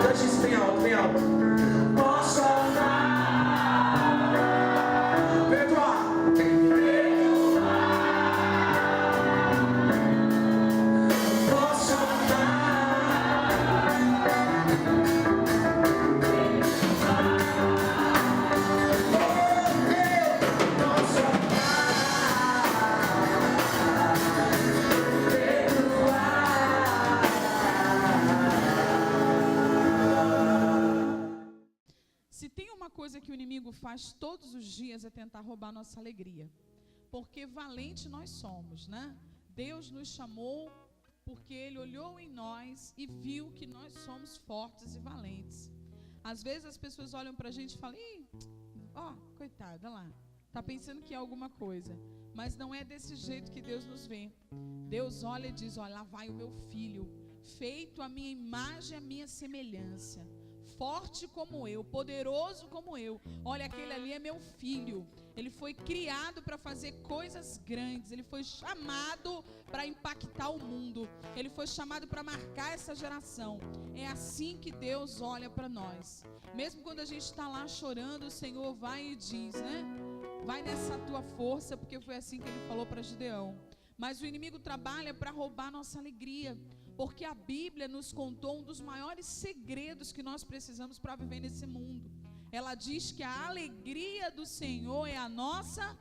Cante isso bem alto, bem alto. Posso amar, perdoar. Posso amar, Se tem uma coisa que o inimigo faz todos os dias é tentar roubar nossa alegria. Porque valente nós somos, né? Deus nos chamou porque Ele olhou em nós e viu que nós somos fortes e valentes. Às vezes as pessoas olham pra gente e falam: ih, ó, coitada lá, tá pensando que é alguma coisa. Mas não é desse jeito que Deus nos vê. Deus olha e diz: olha, lá vai o meu filho, feito a minha imagem e a minha semelhança, forte como eu, poderoso como eu. Olha, aquele ali é meu filho. Ele foi criado para fazer coisas grandes. Ele foi chamado para impactar o mundo. Ele foi chamado para marcar essa geração. É assim que Deus olha para nós. Mesmo quando a gente está lá chorando, o Senhor vai e diz, né? Vai nessa tua força, porque foi assim que Ele falou para Gideão. Mas o inimigo trabalha para roubar nossa alegria, porque a Bíblia nos contou um dos maiores segredos que nós precisamos para viver nesse mundo. Ela diz que a alegria do Senhor é a nossa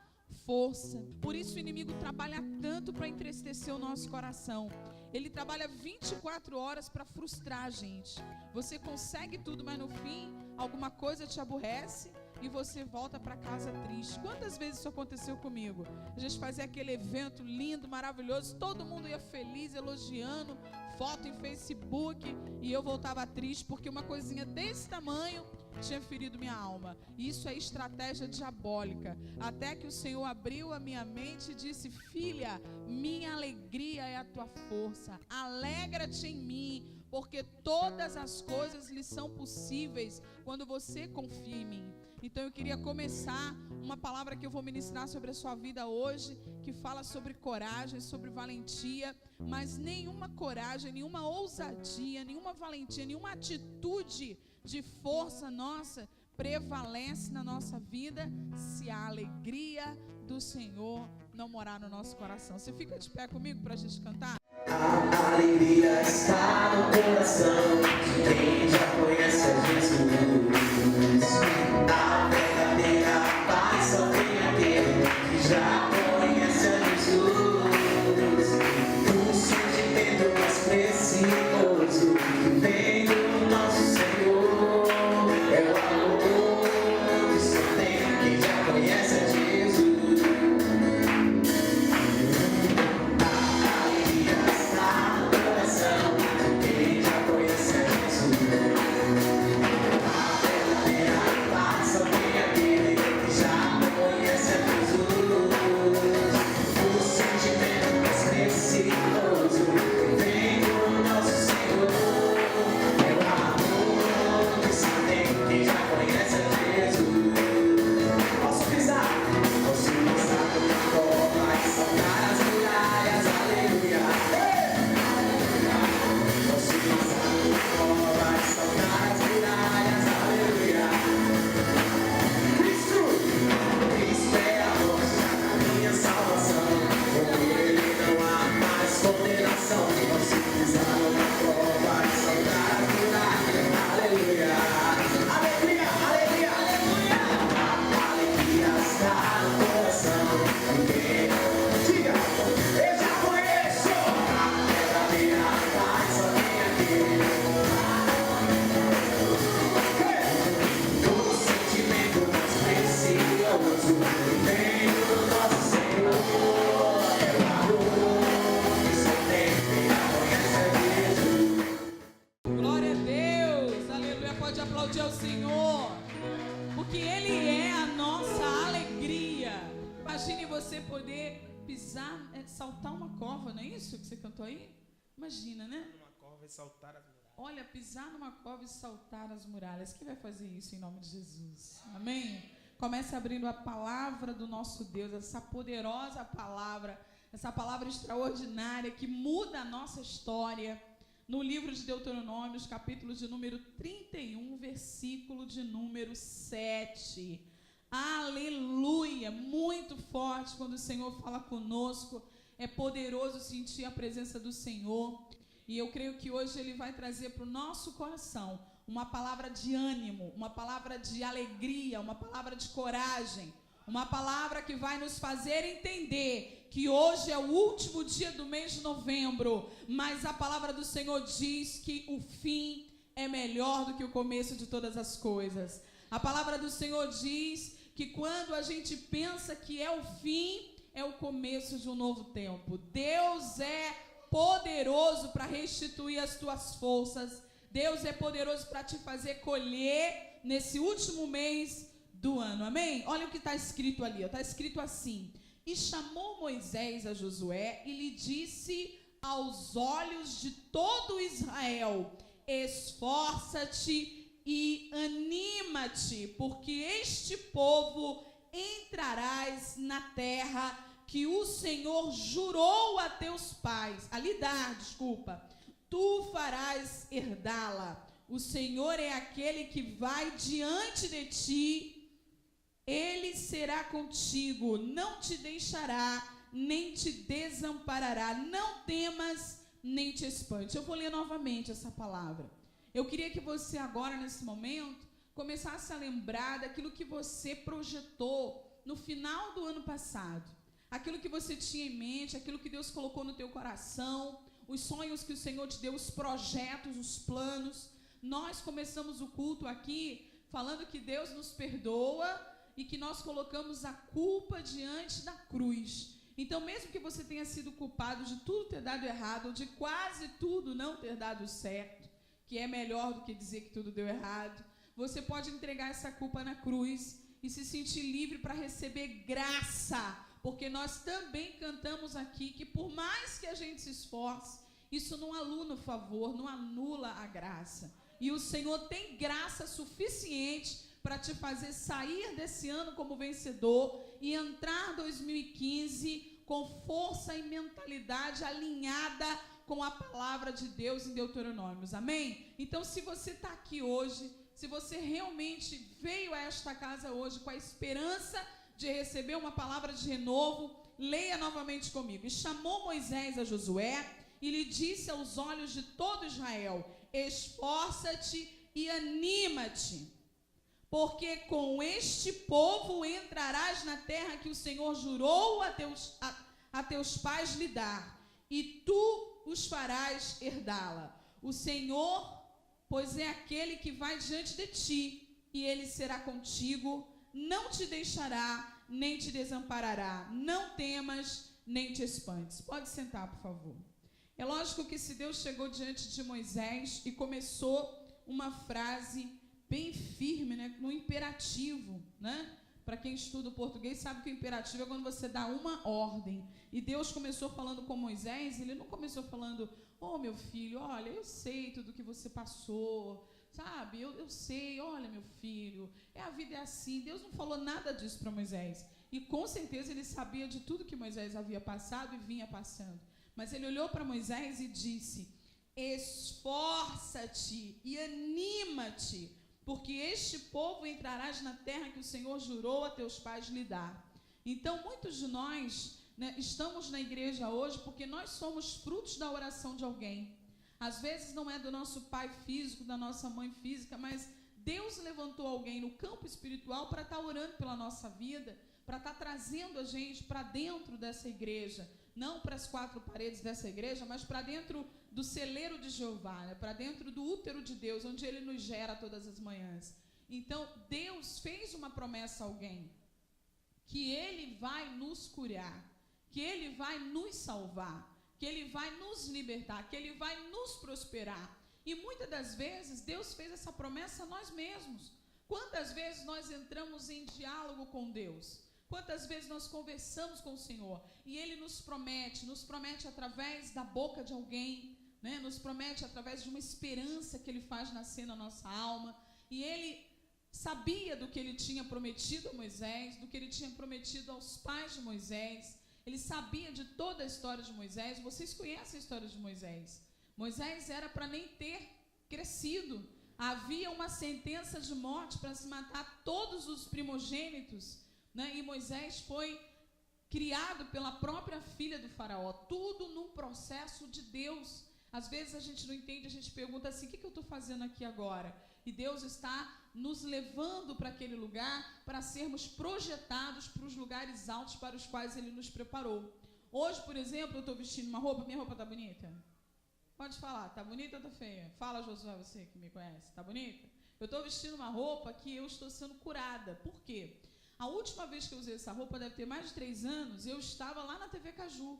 força. Por isso o inimigo trabalha tanto para entristecer o nosso coração. Ele trabalha 24 horas para frustrar a gente. Você consegue tudo, mas no fim alguma coisa te aborrece e você volta para casa triste. Quantas vezes isso aconteceu comigo? A gente fazia aquele evento lindo, maravilhoso, todo mundo ia feliz, elogiando, foto em Facebook, e eu voltava triste porque uma coisinha desse tamanho tinha ferido minha alma. Isso é estratégia diabólica. Até que o Senhor abriu a minha mente e disse: filha, minha alegria é a tua força, alegra-te em mim, porque todas as coisas lhe são possíveis quando você confia em mim. Então eu queria começar uma palavra que eu vou ministrar sobre a sua vida hoje, que fala sobre coragem, sobre valentia, mas nenhuma coragem, nenhuma ousadia, nenhuma valentia, nenhuma atitude de força nossa prevalece na nossa vida se a alegria do Senhor não morar no nosso coração. Você fica de pé comigo para a gente cantar? A alegria está no coração de quem já conhece a Jesus. A verdadeira paz só tem aquele que já conhece a Jesus. O sentimento mais precioso que vem do nosso Senhor é o amor que só tem quem já conhece a Jesus. Saltar uma cova, não é isso que você cantou aí? Imagina, né? Uma cova e saltar as muralhas. Olha, pisar numa cova e saltar as muralhas. Quem vai fazer isso em nome de Jesus? Amém? Comece abrindo a palavra do nosso Deus, essa poderosa palavra, essa palavra extraordinária que muda a nossa história. no livro de Deuteronômios, capítulo de número 31, versículo de número 7. Aleluia! Muito forte quando o Senhor fala conosco. É poderoso sentir a presença do Senhor. E eu creio que hoje Ele vai trazer para o nosso coração uma palavra de ânimo, uma palavra de alegria, uma palavra de coragem, uma palavra que vai nos fazer entender que hoje é o último dia do mês de novembro, mas a palavra do Senhor diz que o fim é melhor do que o começo de todas as coisas. A palavra do Senhor diz que quando a gente pensa que é o fim, é o começo de um novo tempo. Deus é poderoso para restituir as tuas forças. Deus é poderoso para te fazer colher nesse último mês do ano. Amém? Olha o que está escrito ali. Está escrito assim: e chamou Moisés a Josué e lhe disse aos olhos de todo Israel: esforça-te e anima-te, porque este povo entrarás na terra que o Senhor jurou a teus pais, tu farás herdá-la. O Senhor é aquele que vai diante de ti, Ele será contigo, não te deixará, nem te desamparará. Não temas, nem te espante. Eu vou ler novamente essa palavra. Eu queria que você agora, nesse momento, começasse a lembrar daquilo que você projetou no final do ano passado. Aquilo que você tinha em mente, aquilo que Deus colocou no teu coração, os sonhos que o Senhor te deu, os projetos, os planos. Nós começamos o culto aqui falando que Deus nos perdoa e que nós colocamos a culpa diante da cruz. Então, mesmo que você tenha sido culpado de tudo ter dado errado, ou de quase tudo não ter dado certo, que é melhor do que dizer que tudo deu errado, você pode entregar essa culpa na cruz e se sentir livre para receber graça, porque nós também cantamos aqui que por mais que a gente se esforce, isso não anula o favor, não anula a graça. E o Senhor tem graça suficiente para te fazer sair desse ano como vencedor e entrar 2015 com força e mentalidade alinhada com a palavra de Deus em Deuteronômios. Amém? Então, se você está aqui hoje, se você realmente veio a esta casa hoje com a esperança de receber uma palavra de renovo, leia novamente comigo. E chamou Moisés a Josué e lhe disse aos olhos de todo Israel: esforça-te e anima-te, porque com este povo entrarás na terra que o Senhor jurou a teus pais lhe dar, e tu os farás herdá-la. O Senhor, pois é aquele que vai diante de ti, e ele será contigo, não te deixará, nem te desamparará. Não temas, nem te espantes. Pode sentar, por favor. É lógico que se Deus chegou diante de Moisés e começou uma frase bem firme, né, no imperativo, né? Para quem estuda o português sabe que o imperativo é quando você dá uma ordem. E Deus começou falando com Moisés, ele não começou falando: oh, meu filho, olha, eu sei tudo que você passou, sabe, eu sei, olha, meu filho, a vida é assim. Deus não falou nada disso para Moisés. E com certeza ele sabia de tudo que Moisés havia passado e vinha passando. Mas ele olhou para Moisés e disse: esforça-te e anima-te, porque este povo entrarás na terra que o Senhor jurou a teus pais lhe dar. Então, muitos de nós, né, estamos na igreja hoje porque nós somos frutos da oração de alguém. Às vezes não é do nosso pai físico, da nossa mãe física, mas Deus levantou alguém no campo espiritual para estar orando pela nossa vida, para estar trazendo a gente para dentro dessa igreja, não para as quatro paredes dessa igreja, mas para dentro do celeiro de Jeová, né? Para dentro do útero de Deus, onde Ele nos gera todas as manhãs. Então, Deus fez uma promessa a alguém, que Ele vai nos curar, que Ele vai nos salvar, que Ele vai nos libertar, que Ele vai nos prosperar. E muitas das vezes, Deus fez essa promessa a nós mesmos. Quantas vezes nós entramos em diálogo com Deus? Quantas vezes nós conversamos com o Senhor e Ele nos promete através da boca de alguém, né? Nos promete através de uma esperança que Ele faz nascer na nossa alma. E Ele sabia do que Ele tinha prometido a Moisés, do que Ele tinha prometido aos pais de Moisés. Ele sabia de toda a história de Moisés. Vocês conhecem a história de Moisés. Moisés era para nem ter crescido. Havia uma sentença de morte para se matar todos os primogênitos, né? E Moisés foi criado pela própria filha do faraó. Tudo num processo de Deus. Às vezes a gente não entende, a gente pergunta assim, o que eu estou fazendo aqui agora? E Deus está nos levando para aquele lugar para sermos projetados para os lugares altos para os quais Ele nos preparou. Hoje, por exemplo, eu estou vestindo uma roupa, minha roupa está bonita? Pode falar, tá bonita ou tá feia? Fala, Josué, você que me conhece, tá bonita? Eu estou vestindo uma roupa que eu estou sendo curada. Por quê? A última vez que eu usei essa roupa, deve ter mais de 3 anos, eu estava lá na TV Caju.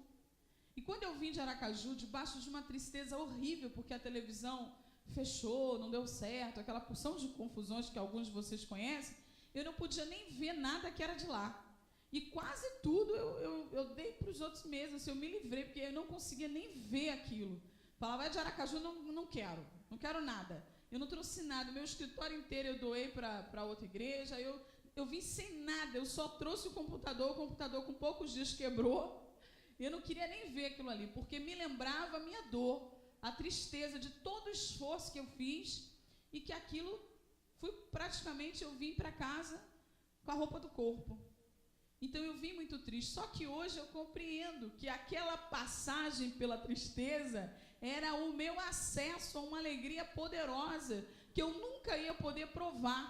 E quando eu vim de Aracaju, debaixo de uma tristeza horrível, porque a televisão fechou, não deu certo, aquela porção de confusões que alguns de vocês conhecem, eu não podia nem ver nada que era de lá. E quase tudo eu dei para os outros mesmo, assim, eu me livrei, porque eu não conseguia nem ver aquilo. Falava, de Aracaju, não quero nada. Eu não trouxe nada, o meu escritório inteiro eu doei para outra igreja, eu vim sem nada, eu só trouxe o computador com poucos dias quebrou. Eu não queria nem ver aquilo ali, porque me lembrava a minha dor, a tristeza de todo o esforço que eu fiz e que aquilo, eu vim para casa com a roupa do corpo. Então eu vim muito triste, só que hoje eu compreendo que aquela passagem pela tristeza era o meu acesso a uma alegria poderosa que eu nunca ia poder provar,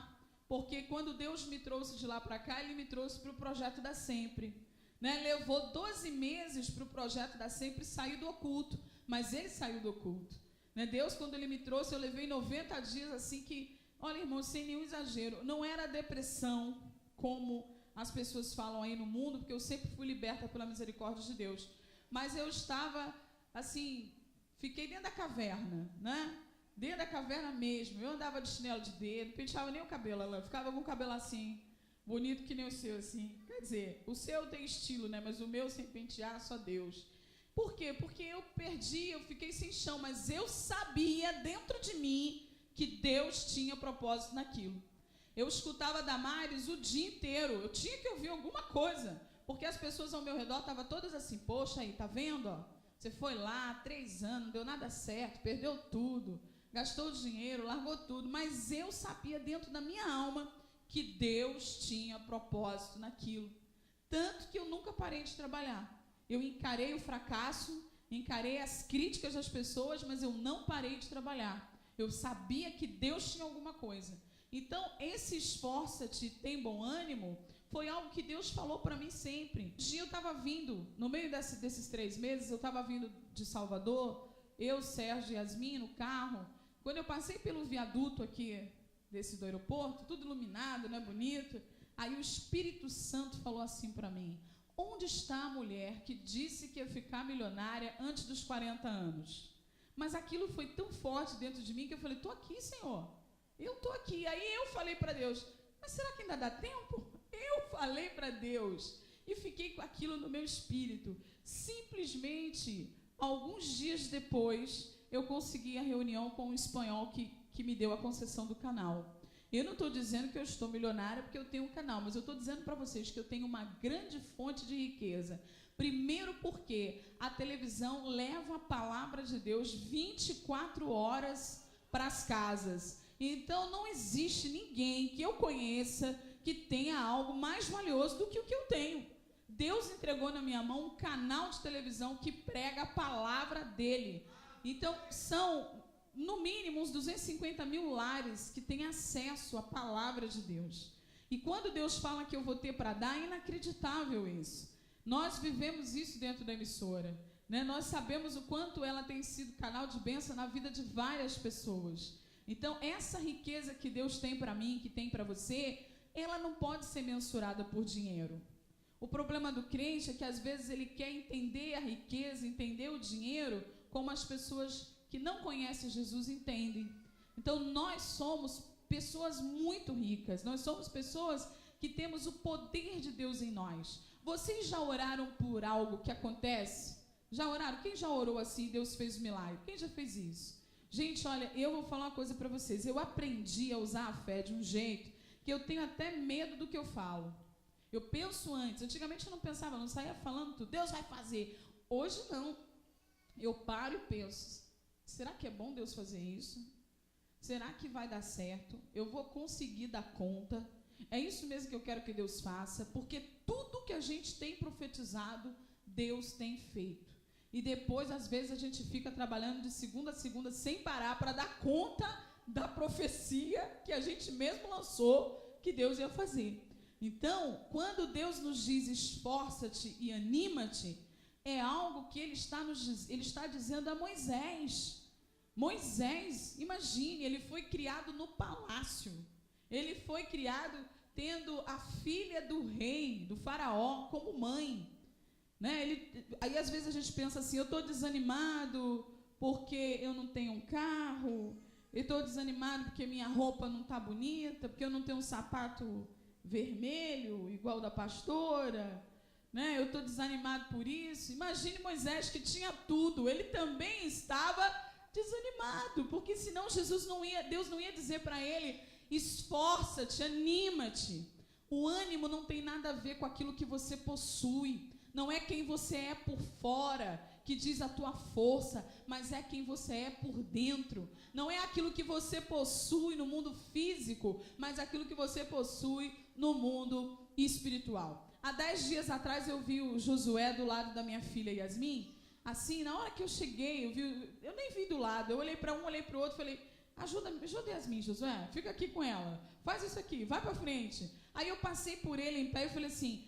porque quando Deus me trouxe de lá para cá, Ele me trouxe para o Projeto da Sempre. Né? Levou 12 meses para o Projeto da Sempre sair do oculto, mas Ele saiu do oculto. Né? Deus, quando Ele me trouxe, eu levei 90 dias assim que, olha, irmão, sem nenhum exagero, não era depressão como as pessoas falam aí no mundo, porque eu sempre fui liberta pela misericórdia de Deus, mas eu estava assim, fiquei dentro da caverna, né? Dentro da caverna mesmo. Eu andava de chinelo de dedo, penteava nem o cabelo, ela ficava com o cabelo assim, bonito que nem o seu, assim. Quer dizer, o seu tem estilo, né? Mas o meu sem pentear, só Deus. Por quê? Porque eu perdi, eu fiquei sem chão, mas eu sabia dentro de mim que Deus tinha propósito naquilo. Eu escutava Damares o dia inteiro, eu tinha que ouvir alguma coisa, porque as pessoas ao meu redor estavam todas assim, poxa aí, tá vendo, ó? Você foi lá, 3 anos, não deu nada certo, perdeu tudo, gastou dinheiro, largou tudo, mas eu sabia dentro da minha alma que Deus tinha propósito naquilo, tanto que eu nunca parei de trabalhar. Eu encarei o fracasso, encarei as críticas das pessoas, mas eu não parei de trabalhar. Eu sabia que Deus tinha alguma coisa. Então, esse esforça-te, tem bom ânimo, foi algo que Deus falou para mim sempre. Um dia eu estava vindo, no meio desses 3 meses, eu estava vindo de Salvador, eu, Sérgio e Yasmin no carro. Quando eu passei pelo viaduto aqui, do aeroporto, tudo iluminado, né, bonito, aí o Espírito Santo falou assim para mim, onde está a mulher que disse que ia ficar milionária antes dos 40 anos? Mas aquilo foi tão forte dentro de mim que eu falei, estou aqui, Senhor. Eu estou aqui. Aí eu falei para Deus, mas será que ainda dá tempo? Eu falei para Deus e fiquei com aquilo no meu espírito. Simplesmente, alguns dias depois, eu consegui a reunião com um espanhol que me deu a concessão do canal. Eu não estou dizendo que eu estou milionária porque eu tenho um canal, mas eu estou dizendo para vocês que eu tenho uma grande fonte de riqueza. Primeiro porque a televisão leva a palavra de Deus 24 horas para as casas. Então, não existe ninguém que eu conheça que tenha algo mais valioso do que o que eu tenho. Deus entregou na minha mão um canal de televisão que prega a palavra dele. Então, são, no mínimo, uns 250 mil lares que têm acesso à palavra de Deus. E quando Deus fala que eu vou ter para dar, é inacreditável isso. Nós vivemos isso dentro da emissora. Né? Nós sabemos o quanto ela tem sido canal de bênção na vida de várias pessoas. Então, essa riqueza que Deus tem para mim, que tem para você, ela não pode ser mensurada por dinheiro. O problema do crente é que, às vezes, ele quer entender a riqueza, entender o dinheiro, como as pessoas que não conhecem Jesus entendem. Então, nós somos pessoas muito ricas, nós somos pessoas que temos o poder de Deus em nós. Vocês já oraram por algo que acontece? Já oraram? Quem já orou assim e Deus fez um milagre? Quem já fez isso? Gente, olha, eu vou falar uma coisa para vocês. Eu aprendi a usar a fé de um jeito que eu tenho até medo do que eu falo. Eu penso antes. Antigamente eu não pensava, não saía falando tudo. Deus vai fazer. Hoje não. Eu paro e penso. será que é bom Deus fazer isso? Será que vai dar certo? Eu vou conseguir dar conta? É isso mesmo que eu quero que Deus faça? Porque tudo que a gente tem profetizado, Deus tem feito. E depois, às vezes, a gente fica trabalhando de segunda a segunda sem parar para dar conta da profecia que a gente mesmo lançou que Deus ia fazer. Então, quando Deus nos diz esforça-te e anima-te, é algo que Ele está dizendo a Moisés. Moisés, imagine, ele foi criado no palácio. Ele foi criado tendo a filha do rei, do faraó, como mãe. Né? Aí às vezes a gente pensa assim, eu estou desanimado porque eu não tenho um carro, eu estou desanimado porque minha roupa não está bonita, porque eu não tenho um sapato vermelho igual da pastora, né? Eu estou desanimado por isso. Imagine Moisés, que tinha tudo, ele também estava desanimado, porque senão Deus não ia dizer para ele, esforça-te, anima-te. O ânimo não tem nada a ver com aquilo que você possui. Não é quem você é por fora que diz a tua força, mas é quem você é por dentro. Não é aquilo que você possui no mundo físico, mas aquilo que você possui no mundo espiritual. Há 10 dias atrás eu vi o Josué do lado da minha filha Yasmin. Assim, na hora que eu cheguei, eu nem vi do lado, eu olhei para um, olhei para o outro, falei, ajuda Yasmin, Josué, fica aqui com ela, faz isso aqui, vai para frente. Aí eu passei por ele em pé e falei assim,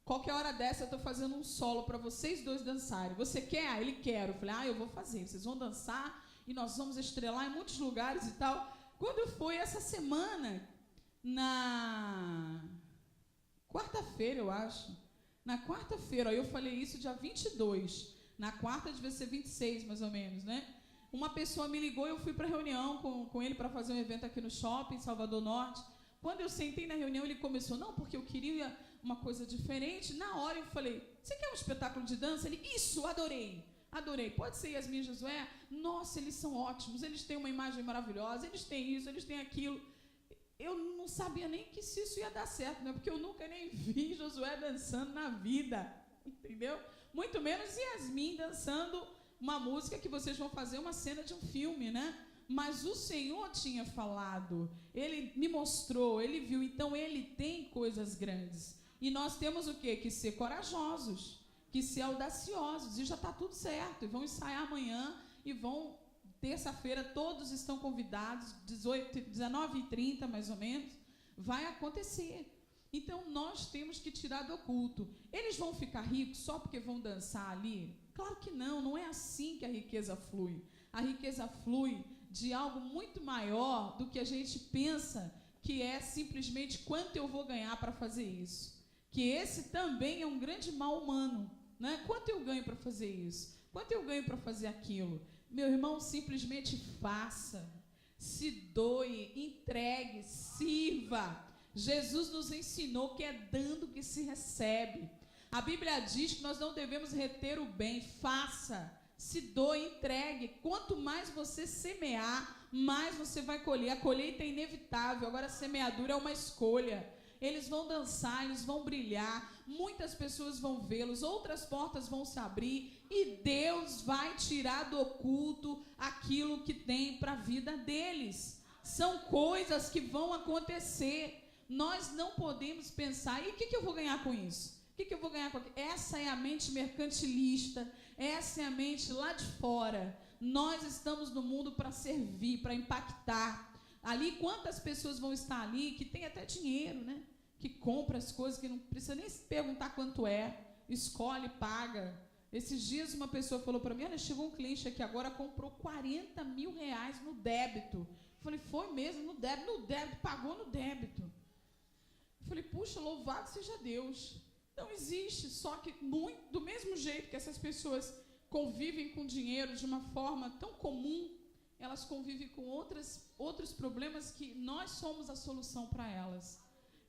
qualquer hora dessa eu estou fazendo um solo para vocês dois dançarem. Você quer? Ah, ele quer. Eu falei, eu vou fazer. Vocês vão dançar e nós vamos estrelar em muitos lugares e tal. Quando foi essa semana, na quarta-feira, eu acho. Na quarta-feira, eu falei isso dia 22. Na quarta devia ser 26, mais ou menos, né? Uma pessoa me ligou e eu fui para a reunião com ele para fazer um evento aqui no shopping, em Salvador Norte. Quando eu sentei na reunião, ele começou, não, porque eu queria uma coisa diferente. Na hora eu falei, você quer um espetáculo de dança? Ele, isso, adorei. Pode ser Yasmin e Josué? Nossa, eles são ótimos, eles têm uma imagem maravilhosa, eles têm isso, eles têm aquilo. Eu não sabia nem que se isso ia dar certo, né? Porque eu nunca nem vi Josué dançando na vida, entendeu? Muito menos Yasmin dançando uma música que vocês vão fazer uma cena de um filme, né? Mas o Senhor tinha falado, Ele me mostrou, Ele viu, então Ele tem coisas grandes. E nós temos o quê? Que ser corajosos, que ser audaciosos, e já está tudo certo, e vão ensaiar amanhã, e vão, terça-feira, todos estão convidados, 19h30 mais ou menos, vai acontecer. Então nós temos que tirar do oculto. Eles vão ficar ricos só porque vão dançar ali? Claro que não, não é assim que a riqueza flui. A riqueza flui de algo muito maior do que a gente pensa, que é simplesmente quanto eu vou ganhar para fazer isso. Que esse também é um grande mal humano, né? Quanto eu ganho para fazer isso? Quanto eu ganho para fazer aquilo? Meu irmão, simplesmente faça, se doe, entregue, sirva. Jesus nos ensinou que é dando que se recebe. A Bíblia diz que nós não devemos reter o bem, faça, se doe, entregue. Quanto mais você semear, mais você vai colher. A colheita é inevitável, agora a semeadura é uma escolha. Eles vão dançar, eles vão brilhar, muitas pessoas vão vê-los, outras portas vão se abrir e Deus vai tirar do oculto aquilo que tem para a vida deles. São coisas que vão acontecer. Nós não podemos pensar, e o que eu vou ganhar com isso? O que eu vou ganhar com aquilo? Essa é a mente mercantilista, essa é a mente lá de fora. Nós estamos no mundo para servir, para impactar. Ali, quantas pessoas vão estar ali que tem até dinheiro, né? Que compra as coisas, que não precisa nem se perguntar quanto é, escolhe, paga. Esses dias uma pessoa falou para mim, olha, chegou um cliente aqui agora, comprou 40 mil reais no débito. Eu falei, foi mesmo, no débito, pagou no débito. Eu falei, puxa, louvado seja Deus. Não existe, só que do mesmo jeito que essas pessoas convivem com dinheiro de uma forma tão comum, elas convivem com outros problemas que nós somos a solução para elas.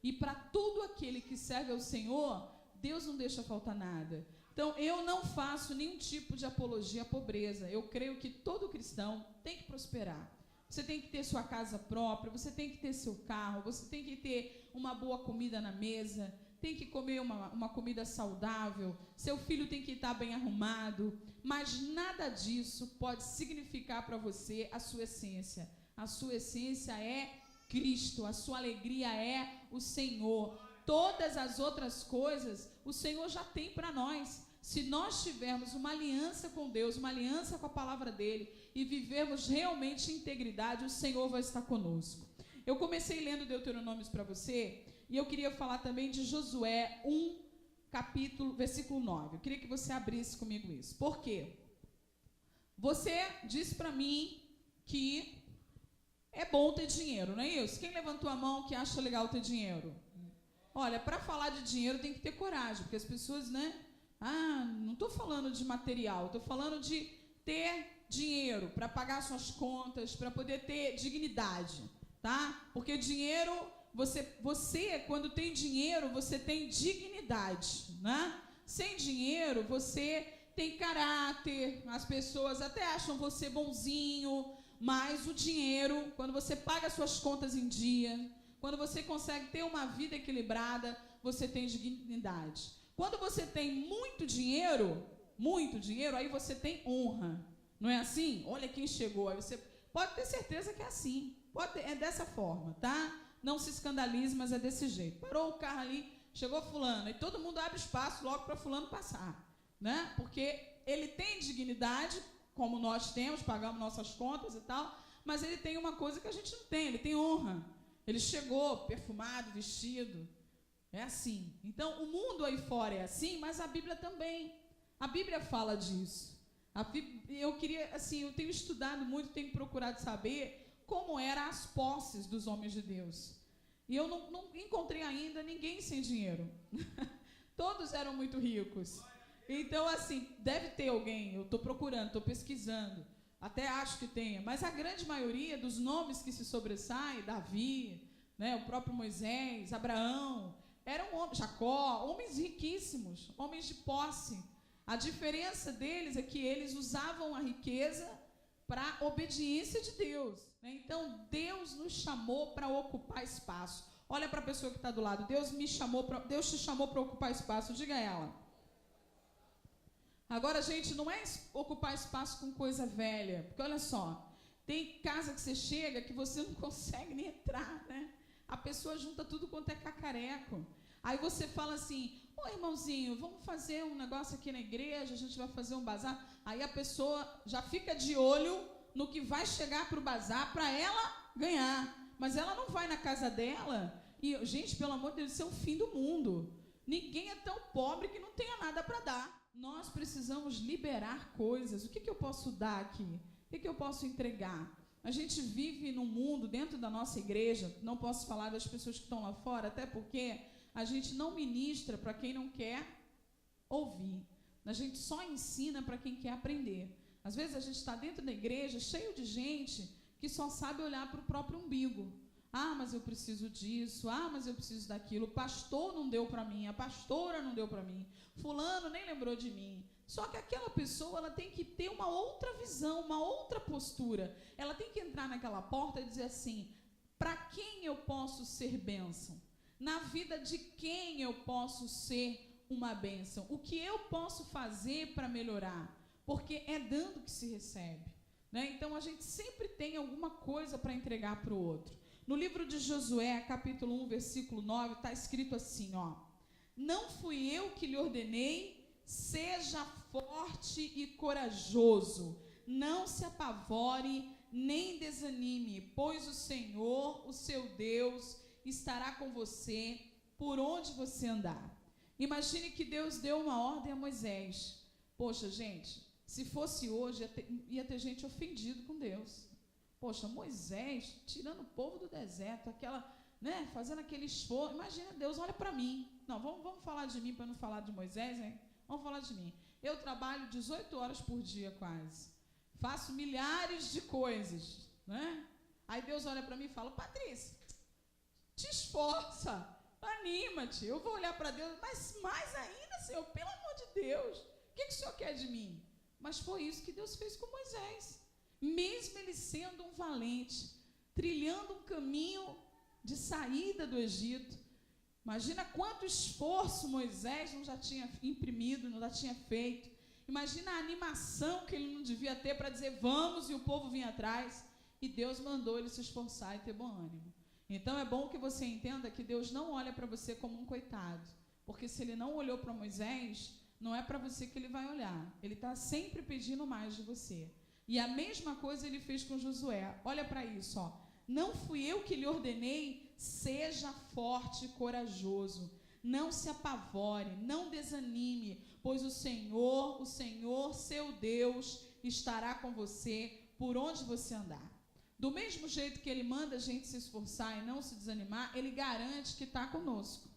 E para tudo aquele que serve ao Senhor, Deus não deixa faltar nada. Então, eu não faço nenhum tipo de apologia à pobreza. Eu creio que todo cristão tem que prosperar. Você tem que ter sua casa própria, você tem que ter seu carro, você tem que ter uma boa comida na mesa, tem que comer uma comida saudável, seu filho tem que estar bem arrumado, mas nada disso pode significar para você a sua essência. A sua essência é Cristo, a sua alegria é o Senhor. Todas as outras coisas o Senhor já tem para nós. Se nós tivermos uma aliança com Deus, uma aliança com a palavra dele e vivermos realmente integridade, o Senhor vai estar conosco. Eu comecei lendo Deuteronômios para você e eu queria falar também de Josué 1, versículo 9. Eu queria que você abrisse comigo isso. Por quê? Você disse para mim que é bom ter dinheiro, não é isso? Quem levantou a mão que acha legal ter dinheiro? Olha, para falar de dinheiro tem que ter coragem, porque as pessoas, né? Não estou falando de material, estou falando de ter dinheiro para pagar suas contas, para poder ter dignidade, tá? Porque dinheiro, você quando tem dinheiro, você tem dignidade, né? Sem dinheiro, você tem caráter, as pessoas até acham você bonzinho, mas o dinheiro, quando você paga suas contas em dia, quando você consegue ter uma vida equilibrada, você tem dignidade. Quando você tem muito dinheiro, aí você tem honra. Não é assim? Olha quem chegou. Aí você pode ter certeza que é assim. É dessa forma, tá? Não se escandalize, mas é desse jeito. Parou o carro ali, chegou fulano, e todo mundo abre espaço logo para fulano passar, né? Porque ele tem dignidade, como nós temos, pagamos nossas contas e tal, mas ele tem uma coisa que a gente não tem, ele tem honra. Ele chegou perfumado, vestido. É assim. Então, o mundo aí fora é assim, mas a Bíblia também. A Bíblia fala disso. Eu tenho estudado muito, tenho procurado saber como eram as posses dos homens de Deus. E eu não encontrei ainda ninguém sem dinheiro. Todos eram muito ricos. Então, assim, deve ter alguém, eu estou procurando, estou pesquisando, até acho que tenha, mas a grande maioria dos nomes que se sobressaem, Davi, né, o próprio Moisés, Abraão, eram homens, Jacó, homens riquíssimos, homens de posse. A diferença deles é que eles usavam a riqueza para a obediência de Deus, né? Então, Deus nos chamou para ocupar espaço. Olha para a pessoa que está do lado. Deus te chamou para ocupar espaço. Diga a ela. Agora, gente, não é ocupar espaço com coisa velha. Porque, olha só, tem casa que você chega que você não consegue nem entrar, né? A pessoa junta tudo quanto é cacareco. Aí você fala assim, ô irmãozinho, vamos fazer um negócio aqui na igreja, a gente vai fazer um bazar. Aí a pessoa já fica de olho no que vai chegar para o bazar para ela ganhar. Mas ela não vai na casa dela. E, gente, pelo amor de Deus, isso é o fim do mundo. Ninguém é tão pobre que não tenha nada para dar. Nós precisamos liberar coisas. O que eu posso dar aqui? O que eu posso entregar? A gente vive num mundo, dentro da nossa igreja, não posso falar das pessoas que estão lá fora, até porque a gente não ministra para quem não quer ouvir. A gente só ensina para quem quer aprender. Às vezes a gente está dentro da igreja, cheio de gente que só sabe olhar para o próprio umbigo. Mas eu preciso disso, mas eu preciso daquilo. O pastor não deu para mim, a pastora não deu para mim, fulano nem lembrou de mim. Só que aquela pessoa, ela tem que ter uma outra visão, uma outra postura. Ela tem que entrar naquela porta e dizer assim, para quem eu posso ser bênção? Na vida de quem eu posso ser uma bênção? O que eu posso fazer para melhorar? Porque é dando que se recebe, né? Então, a gente sempre tem alguma coisa para entregar para o outro. No livro de Josué, capítulo 1, versículo 9, está escrito assim, ó. Não fui eu que lhe ordenei, seja forte e corajoso. Não se apavore, nem desanime, pois o Senhor, o seu Deus, estará com você por onde você andar. Imagine que Deus deu uma ordem a Moisés. Poxa, gente, se fosse hoje, ia ter gente ofendido com Deus. Poxa, Moisés tirando o povo do deserto, né, fazendo aquele esforço. Imagina, Deus, olha para mim. Não, vamos falar de mim para não falar de Moisés, hein? Vamos falar de mim. Eu trabalho 18 horas por dia quase. Faço milhares de coisas, né? Aí Deus olha para mim e fala, Patrícia, te esforça, anima-te. Eu vou olhar para Deus, mas mais ainda, Senhor, pelo amor de Deus, o que o Senhor quer de mim? Mas foi isso que Deus fez com Moisés. Mesmo ele sendo um valente, trilhando um caminho de saída do Egito, Imagina quanto esforço Moisés não já tinha imprimido, não já tinha feito. Imagina a animação que ele não devia ter para dizer vamos, e o povo vinha atrás. E Deus mandou ele se esforçar e ter bom ânimo. Então é bom que você entenda que Deus não olha para você como um coitado. Porque se ele não olhou para Moisés, não é para você que ele vai olhar. Ele está sempre pedindo mais de você. E a mesma coisa ele fez com Josué. Olha para isso, ó. Não fui eu que lhe ordenei, seja forte e corajoso. Não se apavore, não desanime, pois o Senhor, seu Deus, estará com você por onde você andar. Do mesmo jeito que ele manda a gente se esforçar e não se desanimar, ele garante que está conosco.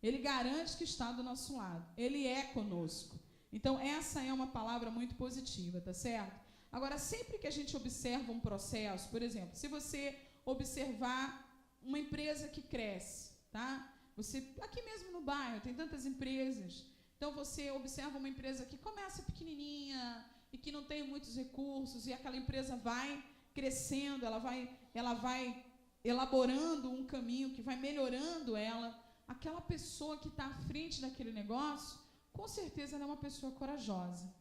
Ele garante que está do nosso lado. Ele é conosco. Então, essa é uma palavra muito positiva, tá certo? Agora, sempre que a gente observa um processo, por exemplo, se você observar uma empresa que cresce, tá? Você, aqui mesmo no bairro, tem tantas empresas. Então, você observa uma empresa que começa pequenininha e que não tem muitos recursos, e aquela empresa vai crescendo, ela vai elaborando um caminho que vai melhorando ela. Aquela pessoa que está à frente daquele negócio, com certeza ela é uma pessoa corajosa.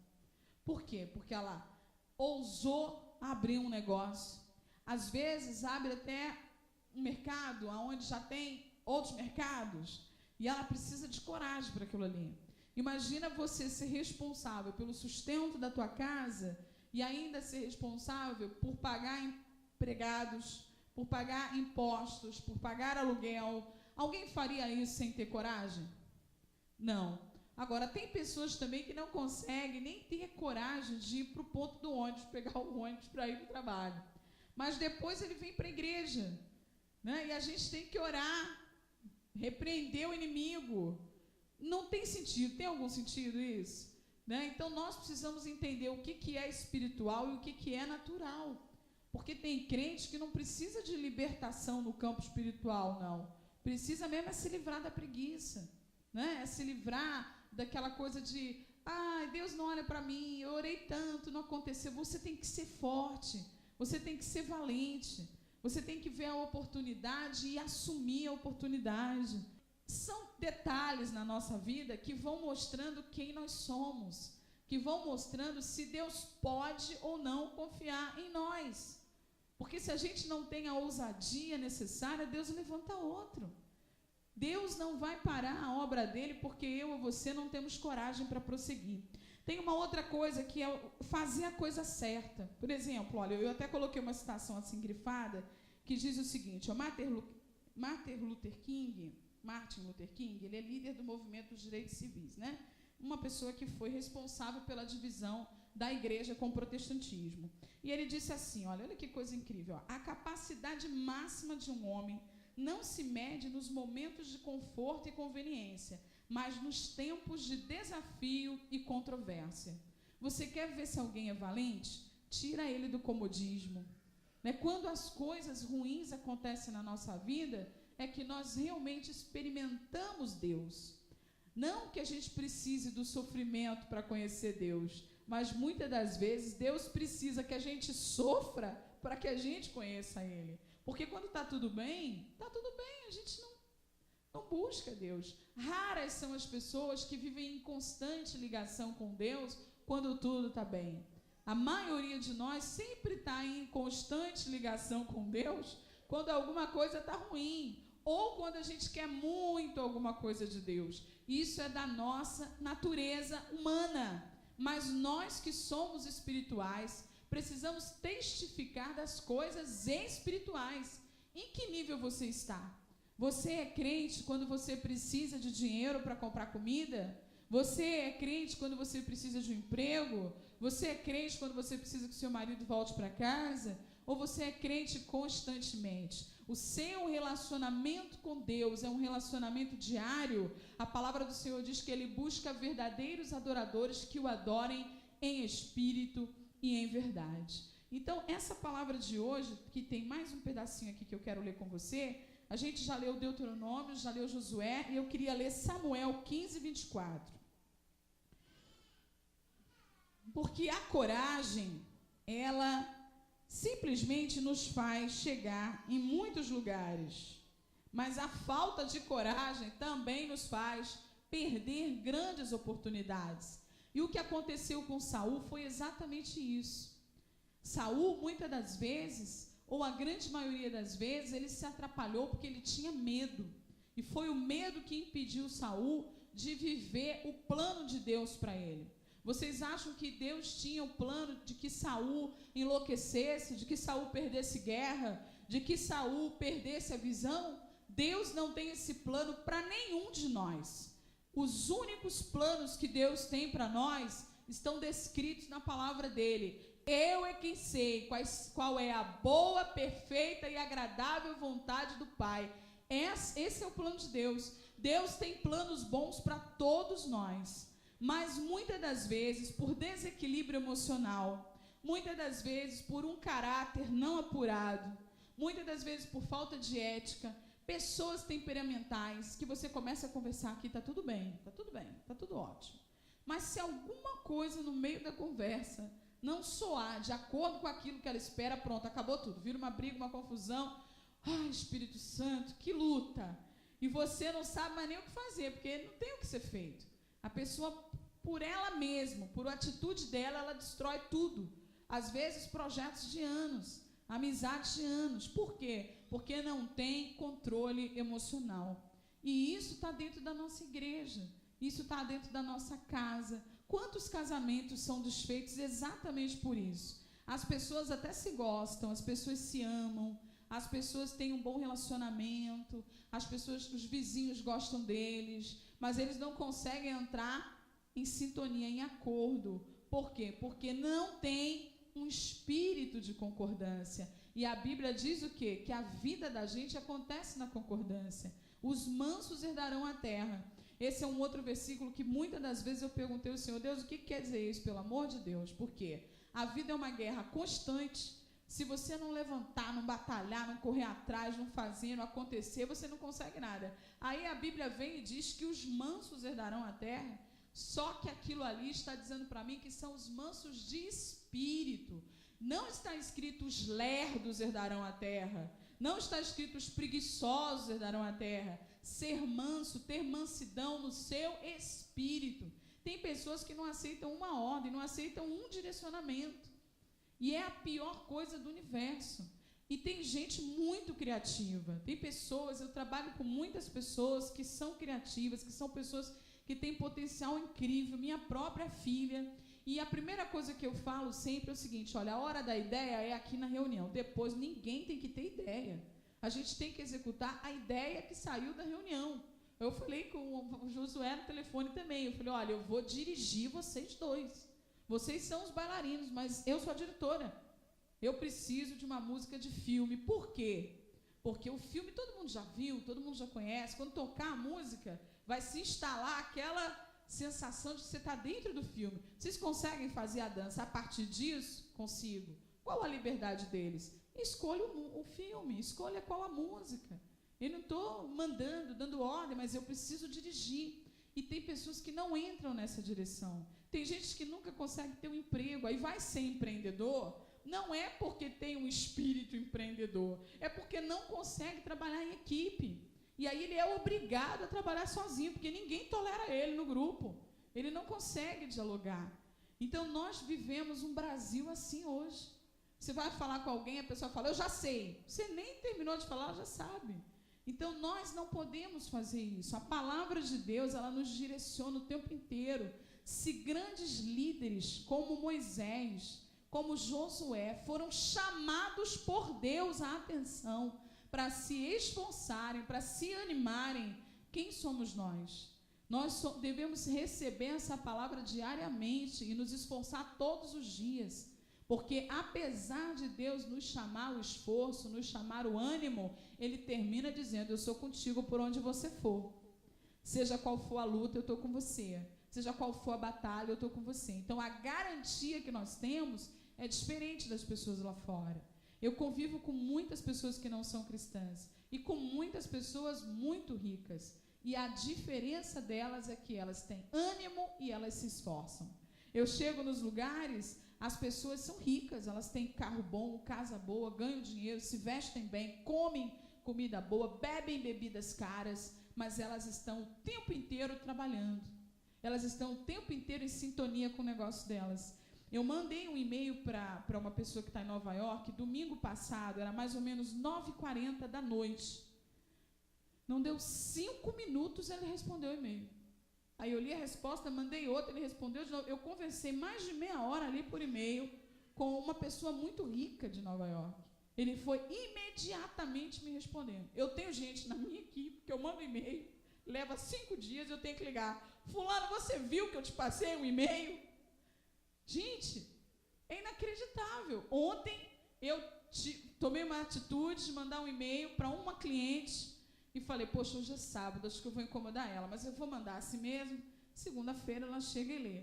Por quê? Porque ela ousou abrir um negócio. Às vezes abre até um mercado onde já tem outros mercados, e ela precisa de coragem para aquilo ali. Imagina você ser responsável pelo sustento da tua casa e ainda ser responsável por pagar empregados, por pagar impostos, por pagar aluguel. Alguém faria isso sem ter coragem? Não. Agora, tem pessoas também que não conseguem nem ter coragem de ir para o ponto do ônibus, pegar o ônibus para ir para o trabalho. Mas depois ele vem para a igreja, né? E a gente tem que orar, repreender o inimigo. Não tem sentido. Tem algum sentido isso? Né? Então, nós precisamos entender o que é espiritual e o que é natural. Porque tem crente que não precisa de libertação no campo espiritual, não. Precisa mesmo é se livrar da preguiça, né? É se livrar daquela coisa de, Deus não olha para mim, eu orei tanto, não aconteceu. Você tem que ser forte, você tem que ser valente, você tem que ver a oportunidade e assumir a oportunidade. São detalhes na nossa vida que vão mostrando quem nós somos, que vão mostrando se Deus pode ou não confiar em nós. Porque se a gente não tem a ousadia necessária, Deus levanta outro. Deus não vai parar a obra dele porque eu ou você não temos coragem para prosseguir. Tem uma outra coisa que é fazer a coisa certa. Por exemplo, olha, eu até coloquei uma citação assim grifada, que diz o seguinte, Martin Luther King, ele é líder do movimento dos direitos civis, né? Uma pessoa que foi responsável pela divisão da igreja com o protestantismo. E ele disse assim, olha que coisa incrível, ó, a capacidade máxima de um homem não se mede nos momentos de conforto e conveniência, mas nos tempos de desafio e controvérsia. Você quer ver se alguém é valente? Tira ele do comodismo. Né? Quando as coisas ruins acontecem na nossa vida, é que nós realmente experimentamos Deus. Não que a gente precise do sofrimento para conhecer Deus, mas muitas das vezes Deus precisa que a gente sofra para que a gente conheça Ele. Porque quando está tudo bem, a gente não busca Deus. Raras são as pessoas que vivem em constante ligação com Deus quando tudo está bem. A maioria de nós sempre está em constante ligação com Deus quando alguma coisa está ruim, ou quando a gente quer muito alguma coisa de Deus. Isso é da nossa natureza humana. Mas nós que somos espirituais, precisamos testificar das coisas espirituais. Em que nível você está? Você é crente quando você precisa de dinheiro para comprar comida? Você é crente quando você precisa de um emprego? Você é crente quando você precisa que seu marido volte para casa? Ou você é crente constantemente? O seu relacionamento com Deus é um relacionamento diário. A palavra do Senhor diz que Ele busca verdadeiros adoradores que o adorem em espírito e em verdade. Então, essa palavra de hoje, que tem mais um pedacinho aqui que eu quero ler com você, a gente já leu Deuteronômio, já leu Josué, e eu queria ler Samuel 15, 24. Porque a coragem, ela simplesmente nos faz chegar em muitos lugares, Mas a falta de coragem também nos faz perder grandes oportunidades. E o que aconteceu com Saul foi exatamente isso. Saul, muitas das vezes, ou a grande maioria das vezes, ele se atrapalhou porque ele tinha medo. E foi o medo que impediu Saul de viver o plano de Deus para ele. Vocês acham que Deus tinha o plano de que Saul enlouquecesse, de que Saul perdesse guerra, de que Saul perdesse a visão? Deus não tem esse plano para nenhum de nós. Os únicos planos que Deus tem para nós estão descritos na palavra dele. Eu é quem sei qual é a boa, perfeita e agradável vontade do Pai. Esse é o plano de Deus. Deus tem planos bons para todos nós. Mas muitas das vezes, por desequilíbrio emocional, muitas das vezes por um caráter não apurado, muitas das vezes por falta de ética, pessoas temperamentais que você começa a conversar aqui, tá tudo bem, tá tudo ótimo. Mas se alguma coisa no meio da conversa não soar de acordo com aquilo que ela espera, pronto, acabou tudo. Vira uma briga, uma confusão. Ai, Espírito Santo, que luta. E você não sabe mais nem o que fazer, porque não tem o que ser feito. A pessoa, por ela mesma, por atitude dela, ela destrói tudo. Às vezes, projetos de anos, amizades de anos. Por quê? Porque não tem controle emocional. E isso está dentro da nossa igreja. Isso está dentro da nossa casa. Quantos casamentos são desfeitos exatamente por isso? As pessoas até se gostam, as pessoas se amam, as pessoas têm um bom relacionamento, os vizinhos gostam deles, mas eles não conseguem entrar em sintonia, em acordo. Por quê? Porque não tem um espírito de concordância. E a Bíblia diz o quê? Que a vida da gente acontece na concordância. Os mansos herdarão a terra. Esse é um outro versículo que muitas das vezes eu perguntei ao Senhor, Deus, o que quer dizer isso? Pelo amor de Deus. Por quê? A vida é uma guerra constante. Se você não levantar, não batalhar, não correr atrás, não fazer, não acontecer, você não consegue nada. Aí a Bíblia vem e diz que os mansos herdarão a terra. Só que aquilo ali está dizendo para mim que são os mansos de espírito. Não está escrito os lerdos herdarão a terra. Não está escrito os preguiçosos herdarão a terra. Ser manso, ter mansidão no seu espírito. Tem pessoas que não aceitam uma ordem, não aceitam um direcionamento. E é a pior coisa do universo. E tem gente muito criativa. Tem pessoas, eu trabalho com muitas pessoas que são criativas, que são pessoas que têm potencial incrível. Minha própria filha. E a primeira coisa que eu falo sempre é o seguinte, olha, a hora da ideia é aqui na reunião. Depois ninguém tem que ter ideia. A gente tem que executar a ideia que saiu da reunião. Eu falei com o Josué no telefone também. Eu falei, olha, eu vou dirigir vocês dois. Vocês são os bailarinos, mas eu sou a diretora. Eu preciso de uma música de filme. Por quê? Porque o filme todo mundo já viu, todo mundo já conhece. Quando tocar a música, vai se instalar aquela sensação de você estar dentro do filme. Vocês conseguem fazer a dança a partir disso? Consigo. Qual a liberdade deles? Escolha o filme, escolha qual a música. Eu não estou mandando, dando ordem, mas eu preciso dirigir. E tem pessoas que não entram nessa direção. Tem gente que nunca consegue ter um emprego, aí vai ser empreendedor, não é porque tem um espírito empreendedor, é porque não consegue trabalhar em equipe. E aí ele é obrigado a trabalhar sozinho, porque ninguém tolera ele no grupo. Ele não consegue dialogar. Então nós vivemos um Brasil assim hoje. Você vai falar com alguém, a pessoa fala, eu já sei. Você nem terminou de falar, já sabe. Então nós não podemos fazer isso. A palavra de Deus, ela nos direciona o tempo inteiro. Se grandes líderes como Moisés, como Josué, foram chamados por Deus à atenção para se esforçarem, para se animarem, quem somos nós? Nós devemos receber essa palavra diariamente e nos esforçar todos os dias. Porque apesar de Deus nos chamar o esforço, nos chamar o ânimo, Ele termina dizendo, eu sou contigo por onde você for. Seja qual for a luta, eu estou com você. Seja qual for a batalha, eu estou com você. Então a garantia que nós temos é diferente das pessoas lá fora. Eu convivo com muitas pessoas que não são cristãs e com muitas pessoas muito ricas. E a diferença delas é que elas têm ânimo e elas se esforçam. Eu chego nos lugares, as pessoas são ricas, elas têm carro bom, casa boa, ganham dinheiro, se vestem bem, comem comida boa, bebem bebidas caras, mas elas estão o tempo inteiro trabalhando. Elas estão o tempo inteiro em sintonia com o negócio delas. Eu mandei um e-mail para uma pessoa que está em Nova York, domingo passado, era mais ou menos 9h40 da noite. Não deu 5 minutos, ele respondeu o e-mail. Aí eu li a resposta, mandei outra, ele respondeu de novo. Eu conversei mais de meia hora ali por e-mail com uma pessoa muito rica de Nova York. Ele foi imediatamente me respondendo. Eu tenho gente na minha equipe que eu mando e-mail, leva 5 dias, eu tenho que ligar. Fulano, você viu que eu te passei um e-mail? Gente, é inacreditável. Ontem eu tomei uma atitude de mandar um e-mail para uma cliente e falei, poxa, hoje é sábado, acho que eu vou incomodar ela, mas eu vou mandar assim mesmo. Segunda-feira ela chega e lê.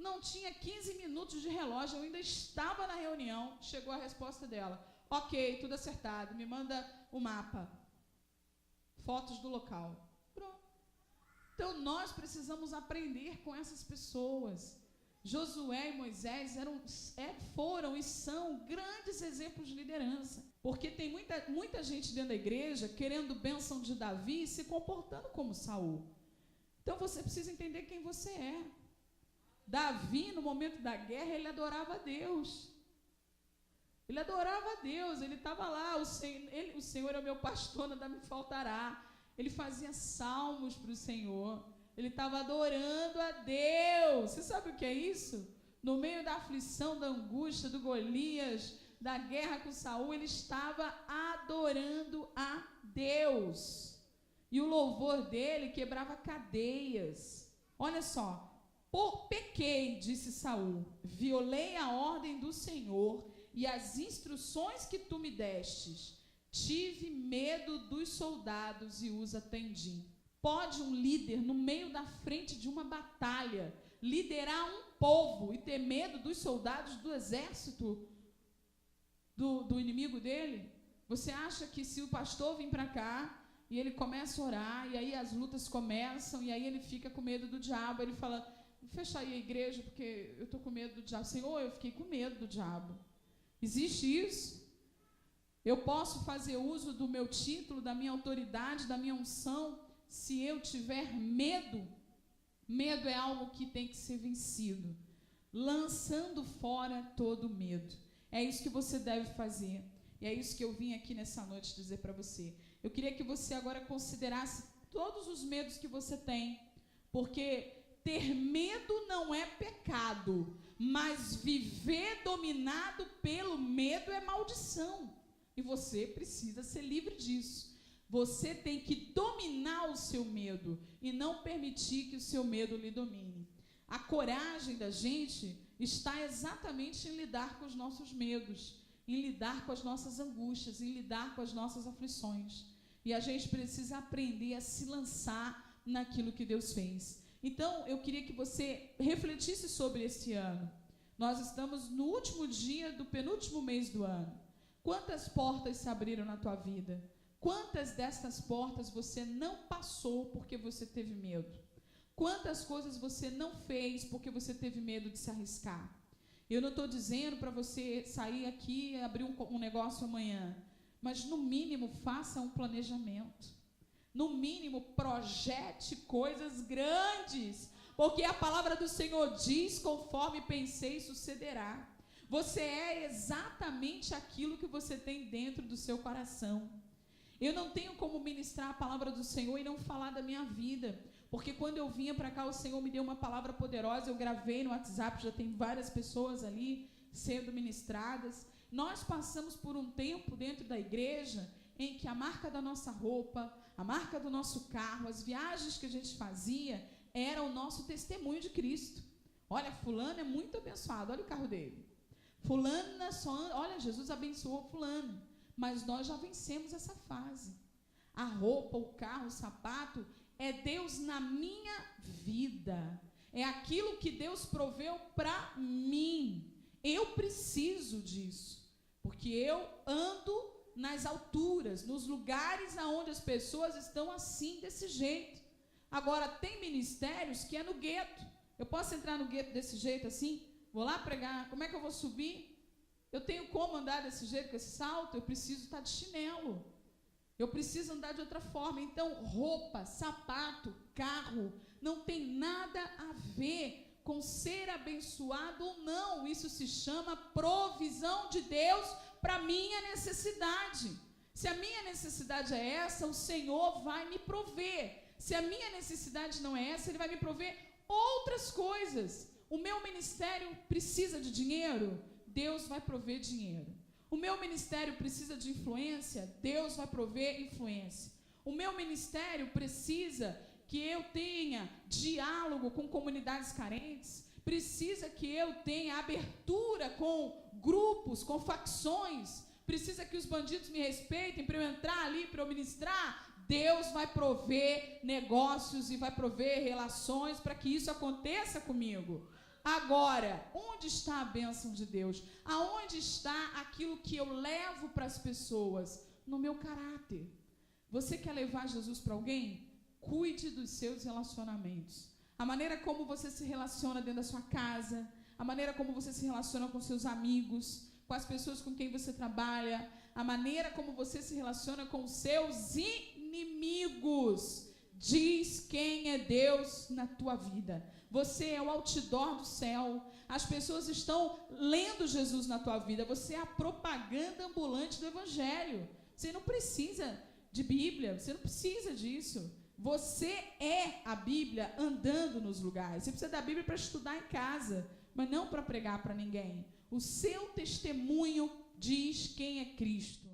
Não tinha 15 minutos de relógio, eu ainda estava na reunião, chegou a resposta dela. Ok, tudo acertado, me manda o mapa, fotos do local. Pronto. Então nós precisamos aprender com essas pessoas. Josué e Moisés foram e são grandes exemplos de liderança. Porque tem muita gente dentro da igreja querendo bênção de Davi e se comportando como Saul. Então você precisa entender quem você é. Davi, no momento da guerra, ele adorava a Deus. Ele adorava a Deus, ele estava lá, o Senhor é o meu pastor, nada me faltará. Ele fazia salmos para o Senhor. Ele estava adorando a Deus. Você sabe o que é isso? No meio da aflição, da angústia, do Golias, da guerra com Saul, ele estava adorando a Deus. E o louvor dele quebrava cadeias. Olha só. Pequei, disse Saul, violei a ordem do Senhor e as instruções que tu me destes. Tive medo dos soldados e os atendi. Pode um líder, no meio da frente de uma batalha, liderar um povo e ter medo dos soldados do exército do inimigo dele? Você acha que se o pastor vir para cá e ele começa a orar, e aí as lutas começam, e aí ele fica com medo do diabo, ele fala, fecha aí a igreja porque eu estou com medo do diabo. Senhor, eu fiquei com medo do diabo. Existe isso? Eu posso fazer uso do meu título, da minha autoridade, da minha unção, se eu tiver medo? Medo é algo que tem que ser vencido. Lançando fora todo medo. É isso que você deve fazer. E é isso que eu vim aqui nessa noite dizer para você. Eu queria que você agora considerasse todos os medos que você tem. Porque ter medo não é pecado, mas viver dominado pelo medo é maldição. E você precisa ser livre disso. Você tem que dominar o seu medo e não permitir que o seu medo lhe domine. A coragem da gente está exatamente em lidar com os nossos medos, em lidar com as nossas angústias, em lidar com as nossas aflições. E a gente precisa aprender a se lançar naquilo que Deus fez. Então, eu queria que você refletisse sobre esse ano. Nós estamos no último dia do penúltimo mês do ano. Quantas portas se abriram na tua vida? Quantas destas portas você não passou porque você teve medo? Quantas coisas você não fez porque você teve medo de se arriscar? Eu não estou dizendo para você sair aqui e abrir um negócio amanhã, mas no mínimo faça um planejamento. No mínimo projete coisas grandes, porque a palavra do Senhor diz, conforme pensei, sucederá. Você é exatamente aquilo que você tem dentro do seu coração. Eu não tenho como ministrar a palavra do Senhor e não falar da minha vida, porque quando eu vinha para cá, o Senhor me deu uma palavra poderosa, eu gravei no WhatsApp, já tem várias pessoas ali sendo ministradas. Nós passamos por um tempo dentro da igreja em que a marca da nossa roupa, a marca do nosso carro, as viagens que a gente fazia, era o nosso testemunho de Cristo. Olha, fulano é muito abençoado, olha o carro dele. Fulana só anda, olha, Jesus abençoou fulano. Mas nós já vencemos essa fase. A roupa, o carro, o sapato, é Deus na minha vida. É aquilo que Deus proveu para mim. Eu preciso disso. Porque eu ando nas alturas, nos lugares onde as pessoas estão assim, desse jeito. Agora, tem ministérios que é no gueto. Eu posso entrar no gueto desse jeito assim? Vou lá pregar, como é que eu vou subir? Eu tenho como andar desse jeito, com esse salto? Eu preciso estar de chinelo. Eu preciso andar de outra forma. Então, roupa, sapato, carro, não tem nada a ver com ser abençoado ou não. Isso se chama provisão de Deus para a minha necessidade. Se a minha necessidade é essa, o Senhor vai me prover. Se a minha necessidade não é essa, Ele vai me prover outras coisas. O meu ministério precisa de dinheiro? Deus vai prover dinheiro. O meu ministério precisa de influência? Deus vai prover influência. O meu ministério precisa que eu tenha diálogo com comunidades carentes? Precisa que eu tenha abertura com grupos, com facções? Precisa que os bandidos me respeitem para eu entrar ali, para eu ministrar? Deus vai prover negócios e vai prover relações para que isso aconteça comigo. Agora, onde está a bênção de Deus? Aonde está aquilo que eu levo para as pessoas? No meu caráter. Você quer levar Jesus para alguém? Cuide dos seus relacionamentos. A maneira como você se relaciona dentro da sua casa, a maneira como você se relaciona com seus amigos, com as pessoas com quem você trabalha, a maneira como você se relaciona com os seus inimigos, diz quem é Deus na tua vida. Você é o outdoor do céu. As pessoas estão lendo Jesus na tua vida. Você é a propaganda ambulante do Evangelho. Você não precisa de Bíblia, você não precisa disso. Você é a Bíblia andando nos lugares. Você precisa da Bíblia para estudar em casa, mas não para pregar para ninguém. O seu testemunho diz quem é Cristo.